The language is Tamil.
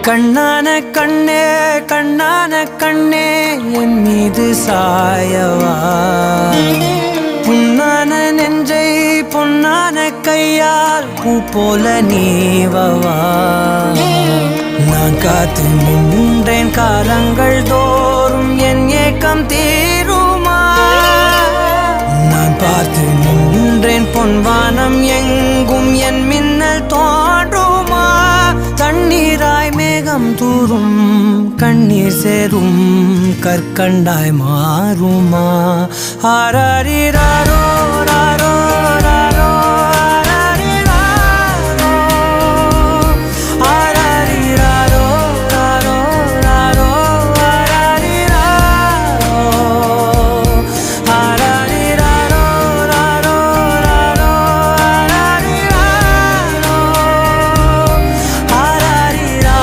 கண்ணான கண்ணே கண்ணான கண்ணே என் மீது சாயவா புண்ணான நெஞ்சை பொன்னான கையால் பூ போல நீவவா நான் காத்து நின்றேன் காலங்கள் தோறும் என் ஏக்கம் தீருமா நான் பார்த்து நின்றேன் பொன்வானம் எங்கும் என் மின்னல் தோன்றுமா தண்ணீராய் மேகம் தூரும் கண்ணீர் சேரும் கற்கண்டாய் மாறுமா ஆராரிராரோ